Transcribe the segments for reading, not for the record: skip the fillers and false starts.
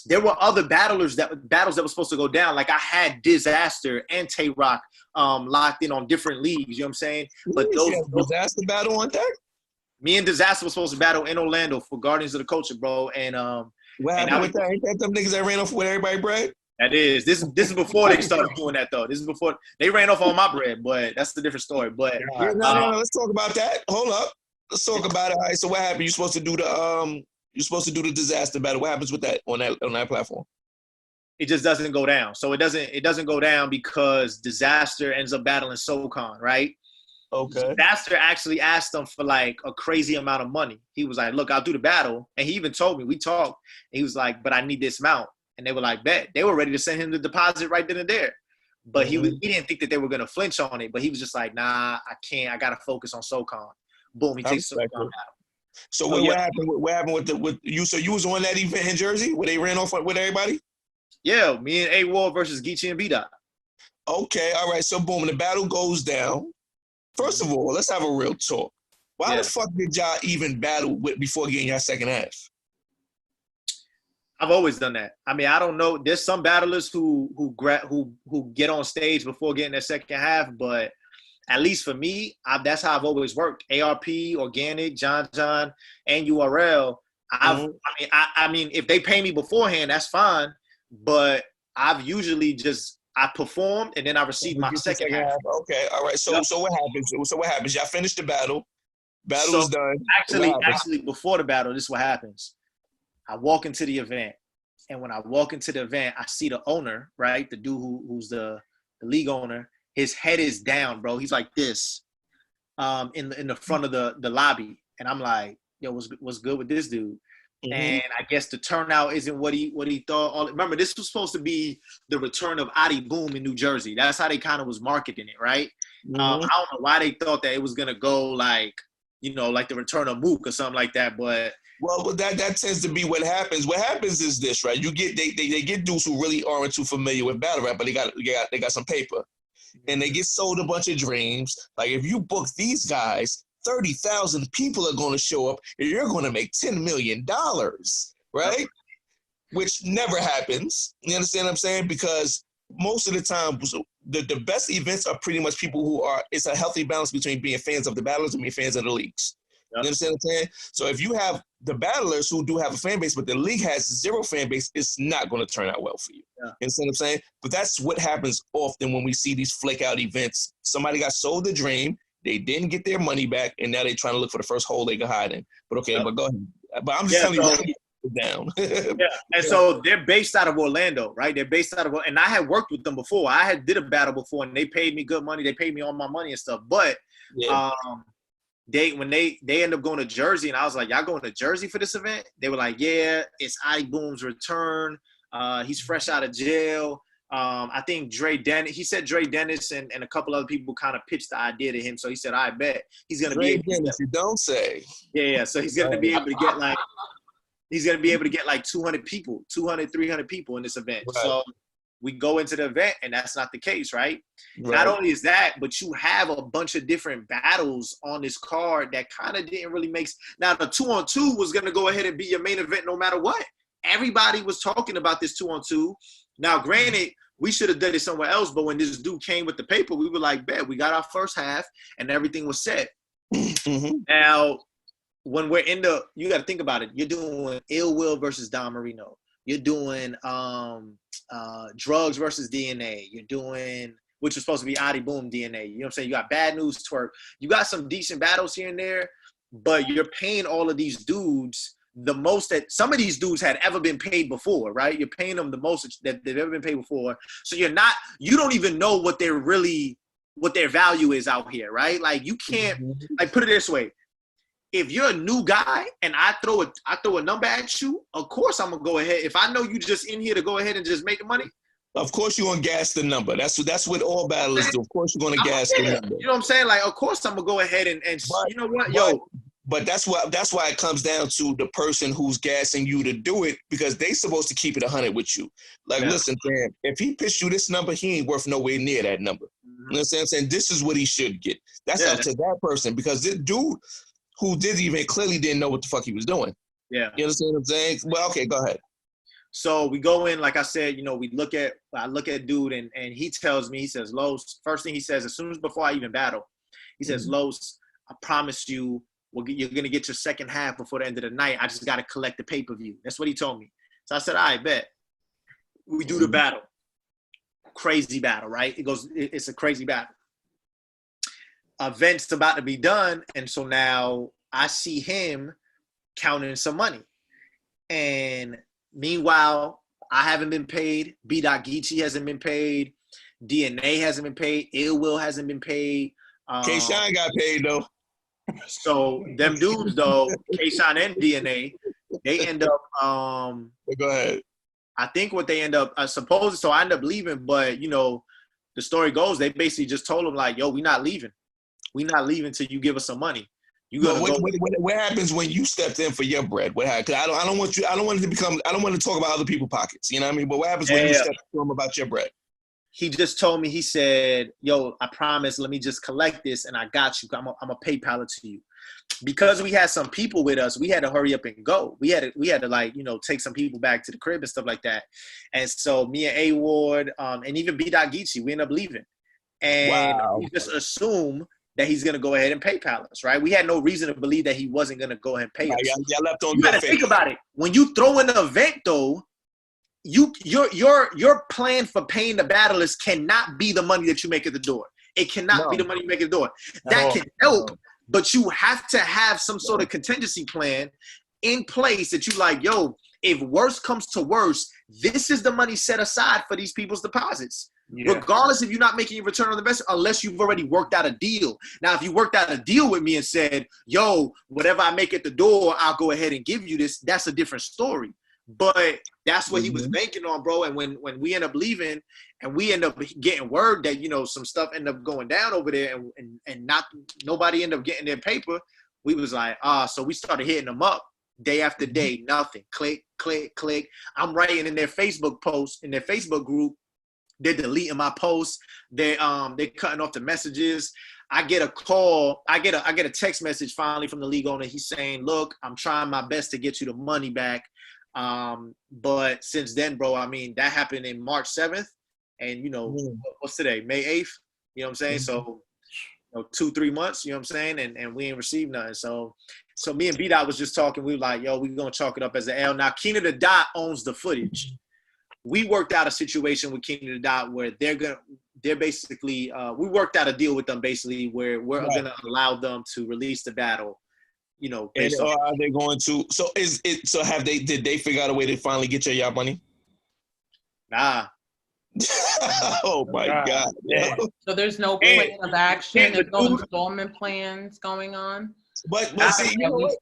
there were other battles that were supposed to go down. Like I had Dizaster and Tay Rock locked in on different leagues. You know what I'm saying? But those Dizaster battle on deck. Me and Dizaster was supposed to battle in Orlando for Guardians of the Culture, bro. And what happened with that? Ain't that them niggas that ran off with everybody bread? That is. This is before they started doing that though. This is before they ran off on my bread, but that's a different story. But no, let's talk about that. Hold up. Let's talk about it. All right. So what happened? You're supposed to do the Dizaster battle. What happens with that on that platform? It just doesn't go down. So it doesn't go down because Dizaster ends up battling SoCon, right? Okay. Dizaster actually asked them for like a crazy amount of money. He was like, "Look, I'll do the battle," and he even told me, we talked. And he was like, "But I need this amount," and they were like, "Bet." They were ready to send him the deposit right then and there, but he didn't think that they were gonna flinch on it. But he was just like, "Nah, I can't. I gotta focus on SoCon." Boom, he takes SoCon out. So what happened? What happened with you? So you was on that event in Jersey where they ran off with everybody? Yeah, me and A-Wall versus Geechi and BDot. Okay, all right. So boom, the battle goes down. First of all, let's have a real talk. Why the fuck did y'all even battle before getting your second half? I've always done that. I mean, I don't know. There's some battlers who get on stage before getting their second half, but at least for me, that's how I've always worked. ARP, Organic, John, and URL. I mean, if they pay me beforehand, that's fine. But I've usually I performed and then I received my second half. Okay, all right. So what happens? So what happens? Y'all finish the battle. Battle's done. Actually, before the battle, this is what happens. I walk into the event, and when I walk into the event, I see the owner, right? The dude who's the league owner. His head is down, bro. He's like this, in the front of the lobby, and I'm like, yo, what's good with this dude? Mm-hmm. And I guess the turnout isn't what he thought. Remember, this was supposed to be the return of Adi Boom in New Jersey. That's how they kind of was marketing it, right? Mm-hmm. I don't know why they thought that it was gonna go like, like the return of Mook or something like that. But that tends to be what happens. What happens is this, right? You get they get dudes who really aren't too familiar with battle rap, but they got some paper, and they get sold a bunch of dreams. Like if you book these guys, 30,000 people are going to show up and you're going to make $10 million, right? Which never happens. You understand what I'm saying? Because most of the time, the best events are pretty much people who it's a healthy balance between being fans of the battlers and being fans of the leagues. Yep. You understand what I'm saying? So if you have the battlers who do have a fan base, but the league has zero fan base, it's not going to turn out well for you. Yeah. You understand what I'm saying? But that's what happens often when we see these flake out events. Somebody got sold the dream. They didn't get their money back, and now they're trying to look for the first hole they can hide in. But okay, but go ahead. But I'm just telling you down. And so they're based out of Orlando, right? They're based out of, and I had worked with them before. I did a battle before, and they paid me good money. They paid me all my money and stuff. But when they end up going to Jersey, and I was like, y'all going to Jersey for this event? They were like, yeah, it's I Boom's return. He's fresh out of jail. I think Dre Dennis and a couple other people kind of pitched the idea to him. So he said, I bet he's going to be able to Dennis, you don't say. Yeah. So he's going to be able to get like 200 people, 200, 300 people in this event. Right. So we go into the event and that's not the case, right? Not only is that, but you have a bunch of different battles on this card that kind of didn't really make sense. Now the 2-on-2 was going to go ahead and be your main event no matter what. Everybody was talking about this 2-on-2. Now, granted, we should have done it somewhere else, but when this dude came with the paper, we were like, bet, we got our first half, and everything was set. Mm-hmm. Now, when we're you got to think about it. You're doing Ill Will versus Don Marino. You're doing Drugs versus DNA. You're doing, which was supposed to be Adi Boom DNA. You know what I'm saying? You got Bad News Twerk. You got some decent battles here and there, but you're paying all of these dudes the most that some of these dudes had ever been paid before, right? You're paying them the most that they've ever been paid before. So you don't even know what their value is out here, right? Like you can't, like put it this way. If you're a new guy and I throw a number at you, of course I'm gonna go ahead. If I know you just in here to go ahead and just make the money, of course you're gonna gas the number. That's what all battlers do. Of course you're gonna gas the number. You know what I'm saying? Like, of course I'm gonna go ahead and you know what, But that's why it comes down to the person who's gassing you to do it, because they supposed to keep it 100 with you. Like, listen, fam, if he pitched you this number, he ain't worth nowhere near that number. Mm-hmm. You know what I'm saying? This is what he should get. That's up to that person, because this dude who did the event clearly didn't know what the fuck he was doing. Yeah. You understand what I'm saying? Well, okay, go ahead. So we go in, like I said, you know, I look at dude, and he tells me, he says, Los, first thing he says, as soon as before I even battle, he says, Los, I promise you, you're going to get your second half before the end of the night. I just got to collect the pay-per-view. That's what he told me. So I said, all right, bet. We do the battle. Crazy battle, right? It's a crazy battle. Event's about to be done, and so now I see him counting some money. And meanwhile, I haven't been paid. BDot Geechi hasn't been paid. DNA hasn't been paid. Ill Will hasn't been paid. K-Shine got paid, though. So them dudes, though, K-Shine and DNA, they end up Go ahead. I think what they end up so I end up leaving, but you know, the story goes, they basically just told him like, yo, we're not leaving till you give us some money. You gotta go. What happens when you stepped in for your bread? What happened? Cause I don't want to talk about other people's pockets. You know what I mean? But what happens when you stepped to them about your bread? He just told me, he said, yo, I promise, let me just collect this and I got you. I'm a PayPal it to you. Because we had some people with us, we had to hurry up and go. We had to like, you know, take some people back to the crib and stuff like that. And so me and A Ward, and even BDot Geechi, we ended up leaving. And we just assume that he's going to go ahead and PayPal us, right? We had no reason to believe that he wasn't going to go ahead and pay us. Y'all left on you got to think about it. When you throw in an event, though, your plan for paying the battlers cannot be the money that you make at the door. It cannot be the money you make at the door. That can help, but you have to have some sort of contingency plan in place that you like, yo, if worse comes to worse, this is the money set aside for these people's deposits. Yeah. Regardless if you're not making your return on investment, unless you've already worked out a deal. Now, if you worked out a deal with me and said, yo, whatever I make at the door, I'll go ahead and give you this, that's a different story. But that's what he was banking on, bro. And when we end up leaving and we end up getting word that, you know, some stuff ended up going down over there and nobody ended up getting their paper, we was like, so we started hitting them up day after day, nothing. Click, click, click. I'm writing in their Facebook post, in their Facebook group. They're deleting my posts. They're cutting off the messages. I get a call. I get a text message finally from the league owner. He's saying, look, I'm trying my best to get you the money back. But since then, bro, I mean, that happened in March 7th. And, you know, what's today? May 8th? You know what I'm saying? So, you know, 2-3 months, you know what I'm saying? And we ain't received nothing. So me and BDot was just talking. We were like, yo, we're going to chalk it up as an L. Now, Keena the Dot owns the footage. We worked out a situation with Keena the Dot where they're basically, we worked out a deal with them basically where we're going to allow them to release the battle, you know. And are they going to, did they figure out a way to finally get y'all money? Nah. Oh my God. Yeah. So there's no plan of action, there's no installment plans going on? But see,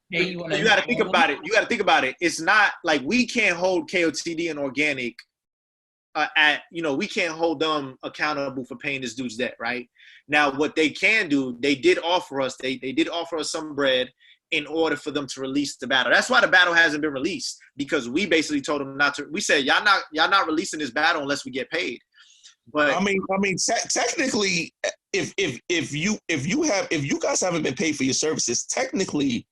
you got to think about it. It's not like we can't hold KOTD and Organic we can't hold them accountable for paying this dude's debt, right? Now, what they can do, they did offer us some bread in order for them to release the battle. That's why the battle hasn't been released, because we basically told them not to. We said, y'all not releasing this battle unless we get paid. But I mean, technically, if you guys haven't been paid for your services, technically,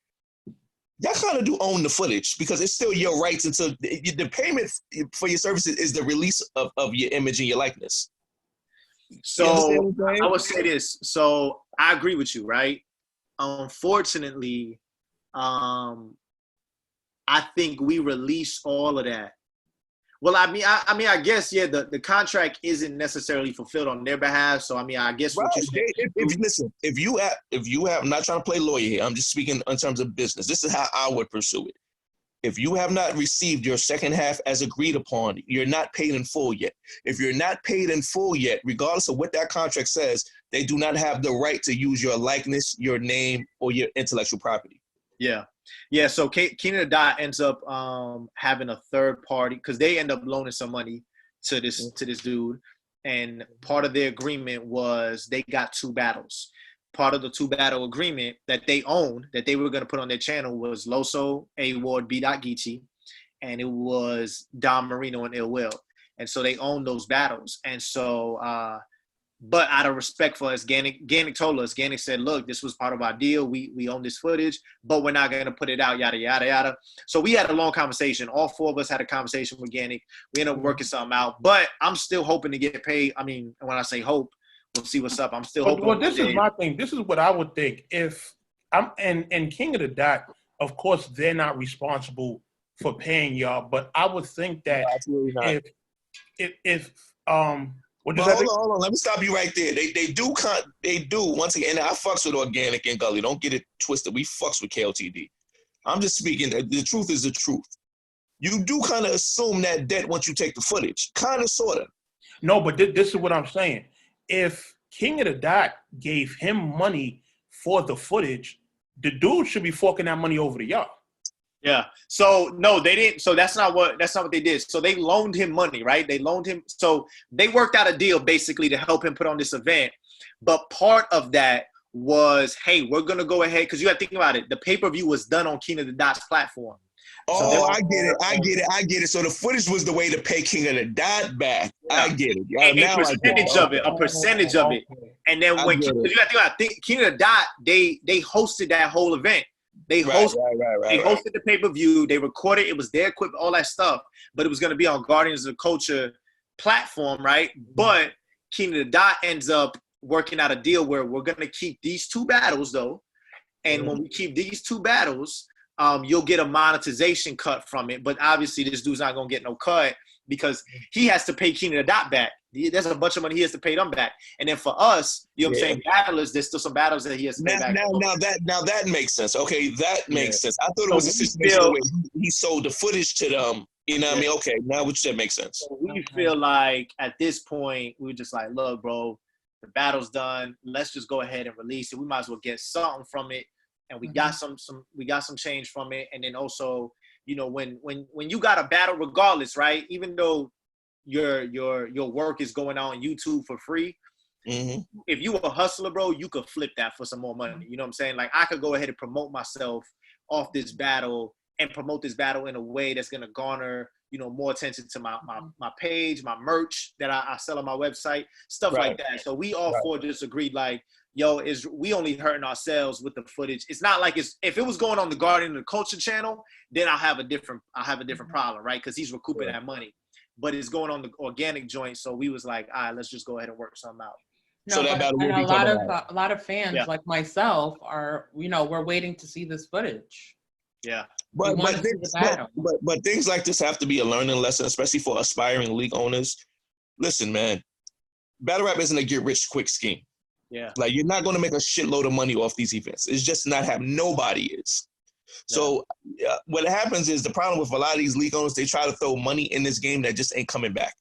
y'all kind of do own the footage, because it's still your rights until the payment for your services is the release of your image and your likeness. So I would say this. So I agree with you, right? Unfortunately, I think we release all of that. Well, I mean, I guess, yeah, the contract isn't necessarily fulfilled on their behalf. So, I mean, I guess what you said. If you have, I'm not trying to play lawyer here. I'm just speaking in terms of business. This is how I would pursue it. If you have not received your second half as agreed upon, you're not paid in full yet. If you're not paid in full yet, regardless of what that contract says, they do not have the right to use your likeness, your name, or your intellectual property. Yeah. Yeah, so Keena the Dot ends up having a third party, because they end up loaning some money to this dude, and part of their agreement was they got 2 battles. Part of the 2-battle agreement that they owned, that they were going to put on their channel, was Loso, A Ward, BDot Geechi, and it was Don Marino and Ill Will. And so they owned those battles. And so But out of respect for us, Gannick told us, Gannick said, look, this was part of our deal. We own this footage, but we're not going to put it out, yada, yada, yada. So we had a long conversation. All four of us had a conversation with Gannick. We ended up working something out. But I'm still hoping to get paid. I mean, when I say hope, we'll see what's up. I'm still hoping. Well, this is my thing. This is what I would think. If I'm and King of the Dot, of course, they're not responsible for paying y'all, but I would think that if hold on. Let me stop you right there. They do once again. And I fucks with Organic and Gully. Don't get it twisted. We fucks with KLTD. I'm just speaking. The truth is the truth. You do kind of assume that debt once you take the footage. Kind of, sort of. No, but this is what I'm saying. If King of the Dot gave him money for the footage, the dude should be forking that money over to y'all. Yeah. So no, they didn't. So that's not what they did. So they loaned him money, right? They loaned him. So they worked out a deal basically to help him put on this event. But part of that was, hey, we're gonna go ahead, because you got to think about it. The pay-per-view was done on King of the Dot's platform. Oh, I get it. So the footage was the way to pay King of the Dot back. Yeah. I get it. A percentage of it. And then when you got to think about it, King of the Dot, they hosted that whole event. They hosted the pay-per-view. They recorded. It was their equipment, all that stuff. But it was going to be on Guardians of the Culture platform, right? But King of the Dot ends up working out a deal where we're going to keep these two battles, though. And when we keep these two battles, you'll get a monetization cut from it. But obviously, this dude's not going to get no cut because he has to pay King of the Dot back. There's a bunch of money he has to pay them back. And then for us, you know what I'm saying, battlers, there's still some battles that he has to pay back. Now that makes sense. Okay, that makes sense. I thought it was a situation where he sold the footage to them. You know what I mean? Okay, now what you said makes sense. So we feel like at this point, we're just like, look, bro, the battle's done. Let's just go ahead and release it. We might as well get something from it. And we got some change from it. And then also, you know, when you got a battle regardless, right? Even though your work is going on YouTube for free. Mm-hmm. If you a hustler, bro, you could flip that for some more money. You know what I'm saying? Like I could go ahead and promote myself off this battle and promote this battle in a way that's gonna garner, you know, more attention to my page, my merch that I sell on my website, stuff like that. So we all four just agreed, like, yo, we only hurting ourselves with the footage. It's not like if it was going on the Guardian of the Culture channel, then I'll have a different problem, right? Because he's recouping that money. But it's going on the organic joint, so we was like, all right, let's just go ahead and work something out. No, so that battle and a lot of fans like myself are, you know, we're waiting to see this footage. Yeah. But things like this have to be a learning lesson, especially for aspiring league owners. Listen, man, battle rap isn't a get rich quick scheme. Yeah. Like you're not going to make a shitload of money off these events. It's just not happening. Nobody is. So what happens is the problem with a lot of these league owners, they try to throw money in this game that just ain't coming back.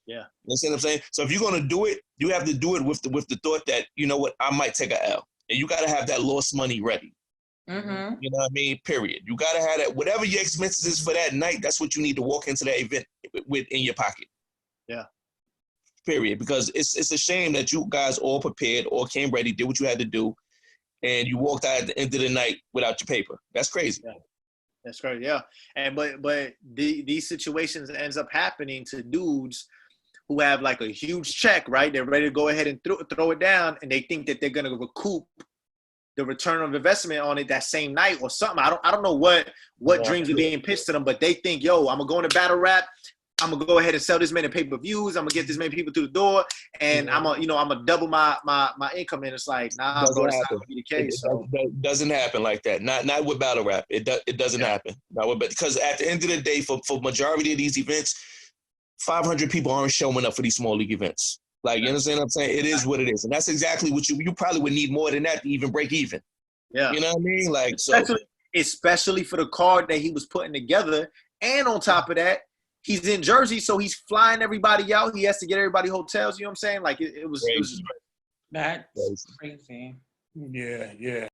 Yeah. You see what I'm saying? So if you're going to do it, you have to do it with the thought that, you know what, I might take a L. And you got to have that lost money ready. Mm-hmm. You know what I mean? Period. You got to have that. Whatever your expenses is for that night, that's what you need to walk into that event with in your pocket. Yeah. Period. Because it's a shame that you guys all prepared, all came ready, did what you had to do, and you walked out at the end of the night without your paper. That's crazy. Yeah. That's crazy. Yeah. And but these situations ends up happening to dudes who have like a huge check, right? They're ready to go ahead and throw it down, and they think that they're gonna recoup the return of investment on it that same night or something. I don't know what dreams are being pitched to them, but they think, yo, I'm gonna go into battle rap. I'm gonna go ahead and sell this many pay-per-views. I'm gonna get this many people through the door, and I'm gonna double my income. And it's like, nah, bro, that's not gonna be the case. It doesn't happen like that. Not with battle rap. It doesn't happen. Because at the end of the day, for majority of these events, 500 people aren't showing up for these small league events. Like, you understand what I'm saying? It is what it is, and that's exactly what you probably would need more than that to even break even. Yeah, you know what I mean? Like, especially for the card that he was putting together, and on top of that, he's in Jersey, so he's flying everybody out. He has to get everybody hotels. You know what I'm saying? Like it was just that's crazy. Yeah.